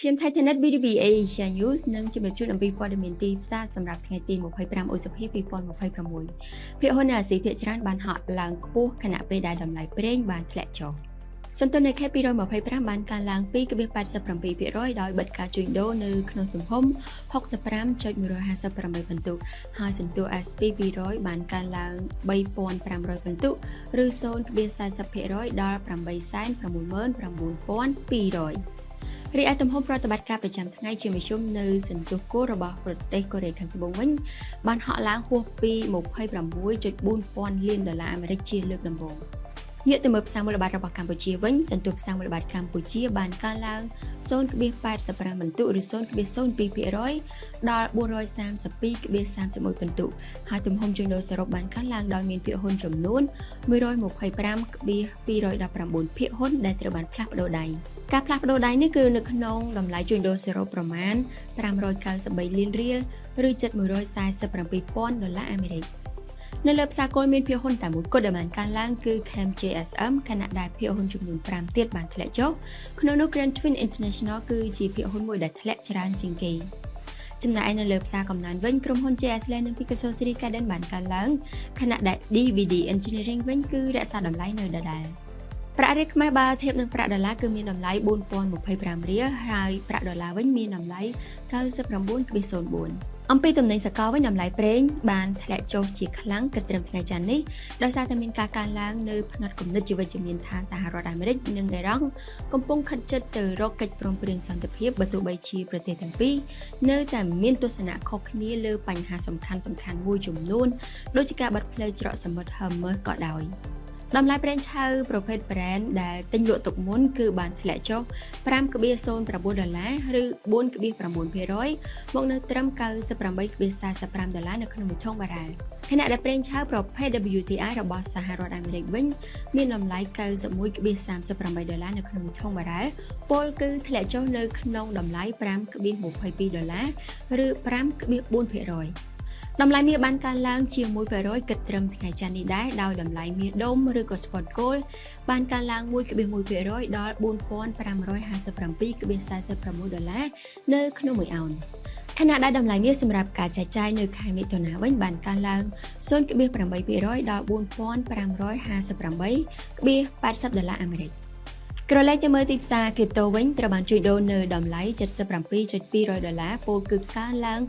ខ្ញុំថៃធានិត BDB Asia News និងជំរាបជូនអំពីព័ត៌មានទីផ្សារសម្រាប់ថ្ងៃទី25ឧសភា2026ភាគហ៊ុននៅអាស៊ីភាគច្រើនបានហក់ឡើងខ្ពស់ខណៈពេលដែលតម្លៃប្រេងបានធ្លាក់ចុះសន្ទុននៃខេត្ត225បានកើនឡើង 2.87% ដោយបិទការជួញដូរនៅក្នុងទំហំ 65.158 ពិន្ទុហើយសន្ទុះ SP 200បានកើនឡើង 3,500 ពិន្ទុឬ 0.40% ដល់ 869,200 រីឯទំហំប្រតិបត្តិការប្រចាំថ្ងៃជាមធ្យមនៅសន្ទុះគោលរបស់ប្រទេសកូរ៉េខាងត្បូងវិញបានហក់ឡើងហួសពី 26.4 លានដុល្លារអាមេរិកជាលើកដំបូងងាកទៅមើលផ្សារមូលបត្ររបស់កម្ពុជាវិញសន្ទុះផ្សារមូលបត្រកម្ពុជាបានកើនឡើង 0.85 ពិន្ទុឬ 0.02% ដល់ 432.31 ពិន្ទុហើយទំហំជួញដូរសរុបបានកើនឡើងដោយមានភាគហ៊ុនចំនួន 125.219 ភាគហ៊ុនដែលត្រូវបានផ្លាស់ប្ដូរដៃការផ្លាស់ប្ដូរដៃនេះគឺនៅក្នុងតម្លៃជួញដូរសរុបប្រមាណ593លានរៀលឬជិត147,000 ដុល្លារអាមេរិកនៅលើផ្សារគោលមានភាគហ៊ុនតែមួយគត់ដែលបានកើនឡើងគឺ Chem JSM ខណៈដែលភាគហ៊ុនចំនួន5ទៀតបានធ្លាក់ចុះក្នុងនោះ Grand Twin International គឺជាភាគហ៊ុនមួយដែលធ្លាក់ច្រើនជាងគេចំណែកនៅលើផ្សារកំណើនវិញក្រុមហ៊ុន JS Land និង Picasso Series Garden បានកើនឡើងខណៈដែល DVD Engineering វិញគឺរក្សាតម្លៃនៅដដែលប្រាក់រៀលខ្មែរបើធៀបនឹងប្រាក់ដុល្លារគឺមានតម្លៃ 4,025 រៀលហើយប្រាក់ដុល្លារវិញមានតម្លៃ 99.04 អំពីទំនិញសកលវិញតម្លៃប្រេងបានធ្លាក់ចុះជាខ្លាំងគិតត្រឹមថ្ងៃច័ន្ទនេះដោយសារតែមានការកើនឡើងនៅផ្នត់គំនិតជាវិជ្ជមានថាសហរដ្ឋអាមេរិកនិងអ៊ីរ៉ង់កំពុងខិតជិតទៅរកកិច្ចព្រមព្រៀងសន្តិភាពបើទោះបីជាប្រទេសទាំងពីរនៅតែមានទស្សនៈខុសគ្នាលើបញ្ហាសំខាន់ៗមួយចំនួនដូចជាការបាត់ផ្លូវច្រកសមុទ្រ Hormuz ក៏ដោយតម្លៃប្រេងឆៅប្រភេទ Brent ដែលទិញលក់ទុកមុនគឺបានធ្លាក់ចុះ 5.09 ដុល្លារឬ 4.9% មកនៅត្រឹម 98.45 ដុល្លារនៅក្នុងមួយធុងបារ៉ែលខណៈដែលប្រេងឆៅប្រភេទ WTI របស់សហរដ្ឋអាមេរិកវិញមានតម្លៃ 91.38 ដុល្លារនៅក្នុងមួយធុងបារ៉ែលពលគឺធ្លាក់ចុះនៅក្នុងតម្លៃ 5.22 ដុល្លារឬ 5.4%តម្លៃមាសបានកើនឡើងជាង 1% គិតត្រឹមថ្ងៃច័ន្ទនេះដែរដោយតម្លៃមាសដុំឬក៏ Spot Gold បានកើនឡើង 1.1% ដល់ 4,557.46 ដុល្លារនៅក្នុងមួយអុនខណៈដែលតម្លៃមាសសម្រាប់ការចែកចាយនៅខែមិថុនាវិញបានកើនឡើង 0.8% ដល់ 4,558.80 ដុល្លារអាមេរិកក្រឡេកទៅមើលទីផ្សារ crypto វិញត្រូវបានជួញដូរនៅតម្លៃ 77.200 ដុល្លារពោលគឺកើនឡើង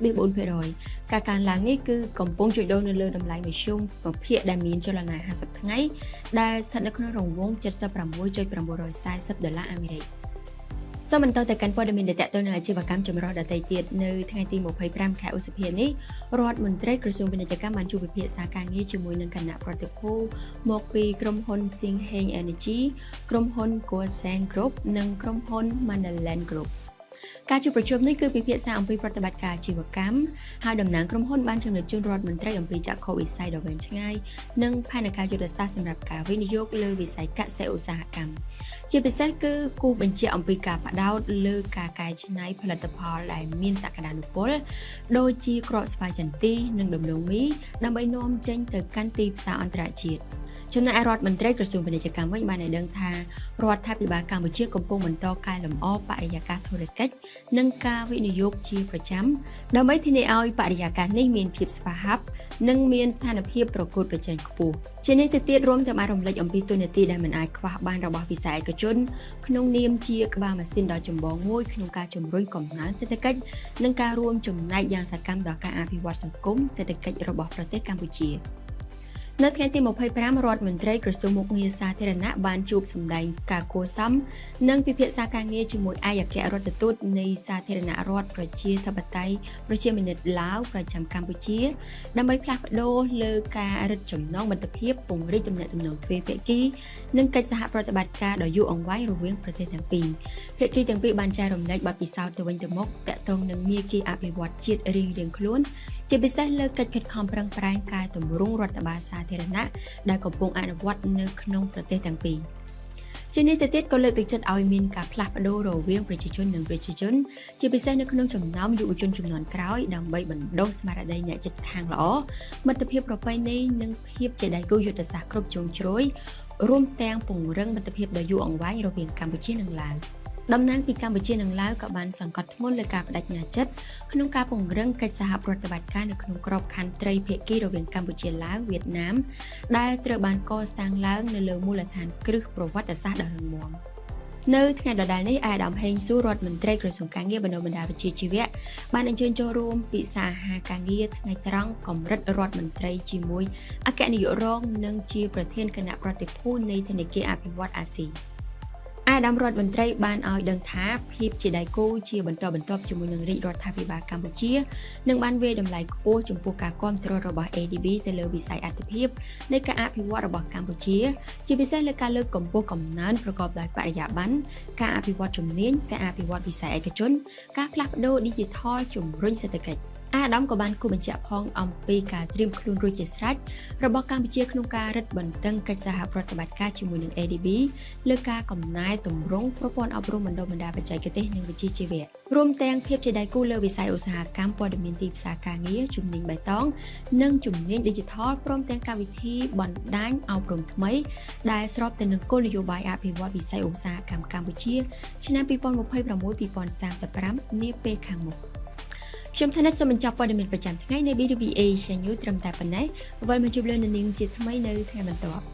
0.4% ការកើនឡើងនេះគឺកំពុងជួញដូរនៅលើតម្លៃមធ្យមប្រភេទដែលមានចលនា50ថ្ងៃដែលស្ថិតនៅក្នុងរង្វង់ 76.940 ដុល្លារអាមេរិកសូមបន្តទៅកាន់ព័ត៌មានដែលតទៅនឹងអាជីវកម្មចម្រុះដទៃទៀតនៅថ្ងៃទី25ខែឧសភានេះរដ្ឋមន្ត្រីក្រសួងពាណិជ្ជកម្មបានជួបពិភាក្សាការងារជាមួយនឹងគណៈប្រតិភូមកពីក្រុមហ៊ុន Singheng Energy ក្រុមហ៊ុន Goldsan Group និងក្រុមហ៊ុន Mandaland Groupការជួបប្រជុំនេះគឺពិភាក្សាអំពីប្រតិបត្តិការអាជីវកម្មហើយតំណាងក្រុមហ៊ុនបានជំរាបជូនរដ្ឋមន្ត្រីអំពីចក្ខុវិស័យដ៏វែងឆ្ងាយនិងផែនការយុទ្ធសាស្ត្រសម្រាប់ការវិនិយោគលើវិស័យកសិឧស្សាហកម្មជាពិសេសគឺគូបញ្ជាក់អំពីការផ្ដោតលើការកែច្នៃផលិតផលដែលមានសក្តានុពលដូចជាគ្រាប់ស្វាយចន្ទីនិងដំឡូងមីដើម្បីនាំចេញទៅកាន់ទីផ្សារអន្តរជាតិចំណែកឯរដ្ឋមន្ត្រីក្រសួងពាណិជ្ជកម្មវិញបានឲ្យដឹងថារដ្ឋាភិបាលកម្ពុជាកំពុងបន្តកែលម្អបរិយាកាសធុរកិច្ចនិងការវិនិយោគជាប្រចាំដើម្បីធានាឲ្យបរិយាកាសនេះមានភាពស្វាហាប់និងមានស្ថានភាពប្រកួតប្រជែងខ្ពស់ជានេះទៅទៀតរួមទាំងបានរំលេចអំពីទូនាទីដែលមិនអាចខ្វះបានរបស់វិស័យឯកជនក្នុងនាមជាក្បាលម៉ាស៊ីនដ៏ចម្បងមួយក្នុងការជំរុញកំណើនសេដ្ឋកិច្ចនិងការរួមចំណែកយ៉ាងសកម្មដល់ការអភិវឌ្ឍសង្គមសេដ្ឋកិច្ចរបស់ប្រទេសកម្ពុជានៅថ្ងៃទី25រដ្ឋមន្ត្រីក្រសួងមុខងារសាធារណៈបានជួបសម្ដែងការគួរសមនិងពិភាក្សាការងារជាមួយឯកអគ្គរដ្ឋទូតនៃសាធារណរដ្ឋប្រជាធិបតេយ្យប្រជាមានិតឡាវប្រចាំកម្ពុជាដើម្បីផ្លាស់ប្ដូរលើការរឹតចំណងមិត្តភាពពង្រីកទំនាក់ទំនងទ្វេភាគីនិងកិច្ចសហប្រតិបត្តិការដ៏យូរអង្វែងរវាងប្រទេសទាំងពីរភាគីទាំងពីរបានចែករំលែកបទពិសោធន៍ទៅវិញទៅមកទាក់ទងនឹងមាគ៌ាអភិវឌ្ឍជាតិរៀងៗខ្លួនជាពិសេសលើកិច្ចខិតខំប្រឹងប្រែងកែតម្រង់រដ្ឋបាលសាធារណៈដែលកំពុងអនុវត្តនៅក្នុងប្រទេសទាំងពីរជានេះទៅទៀតក៏លើកទឹកចិត្តឲ្យមានការផ្លាស់ប្ដូររវាងប្រជាជននិងប្រជាជនជាពិសេសនៅក្នុងចំណោមយុវជនជំនាន់ក្រោយដើម្បីបណ្ដុះស្មារតីអ្នកជិតខាងល្អមិត្តភាពប្រពៃណីនិងភាពជាដៃគូយុទ្ធសាស្ត្រគ្រប់ជ្រុងជ្រោយរួមទាំងពង្រឹងមិត្តភាពដ៏យូរអង្វែងរវាងកម្ពុជានិងឡាវ ប តំណាងពីកម្ពុជានិងឡាវក៏បានសង្កត់ធ្ងន់លើការបដិញ្ញាចិត្តក្នុងការពង្រឹងកិច្ចសហប្រតិបត្តិការនៅក្នុងក្របខ័ណ្ឌត្រីភាគីរវាងកម្ពុជាឡាវវៀតណាមដែលត្រូវបានកសាងឡើងនៅលើមូលដ្ឋានគ្រឹះប្រវត្តិសាស្ត្រដ៏រឹងមាំនៅថ្ងៃដដែលនេះអាដាមហេងស៊ូរដ្ឋមន្ត្រីក្រសួងការងារបណ្ដុំបណ្ដាវិជ្ជាជីវៈបានអញ្ជើញចូលរួមពិសាហាការងារថ្ងៃត្រង់កម្រិតរដ្ឋមន្ត្រីជាមួយអគ្គនាយករងនិងជាប្រធានគណៈប្រតិភូនៃធនាគារអភិវឌ្ឍន៍អាស៊ីអាដាមរដ្ឋមន្ត្រីបានឲ្យដឹងថាភាពជាដៃគូជាបន្តបន្ទាប់ជាមួយនឹងរាជរដ្ឋាភិបាលកម្ពុជានឹងបានវាយតម្លៃខ្ពស់ចំពោះការគាំទ្ររបស់ ADB ទៅលើវិស័យអាទិភាពនៃការអភិវឌ្ឍរបស់កម្ពុជាជាពិសេសលើការលើកកម្ពស់កំណើនប្រកបដោយបរិយាបន្នការអភិវឌ្ឍជំនាញការអភិវឌ្ឍវិស័យឯកជនការផ្លាស់ប្ដូរ Digital ជំរុញសេដ្ឋកិច្ចអាដាមក៏បានគូបញ្ជាក់ផងអំពីការត្រៀមខ្លួនរួចជាស្រេចរបស់កម្ពុជាក្នុងការរឹតបន្តឹងកិច្ចសហប្រតិបត្តិការជាមួយនឹង ADB លើការកំណែទម្រង់ប្រព័ន្ធអប់រំបណ្ដុះបណ្ដាលបច្ចេកទេសនិងវិជ្ជាជីវៈរួមទាំងភាពជាដៃគូលើវិស័យឧស្សាហកម្មព័ត៌មានទីផ្សារការងារជំនាញបៃតងនិងជំនាញ Digital ព្រមទាំងកម្មវិធីបណ្ដាញអប់រំថ្មីដែលស្របទៅនឹងគោលនយោបាយអភិវឌ្ឍវិស័យឧស្សាហកម្មកម្ពុជាឆ្នាំ2026-2035នាពេលខាងមុខខ្ញុំថានិតសូមបញ្ចប់ព័ត៌មានប្រចាំថ្ងៃនៃ BWA News ត្រឹមតែប៉ុណ្ណេះវិលមកជួបលោកនាងជាថ្មីនៅថ្ងៃបន្ទាប់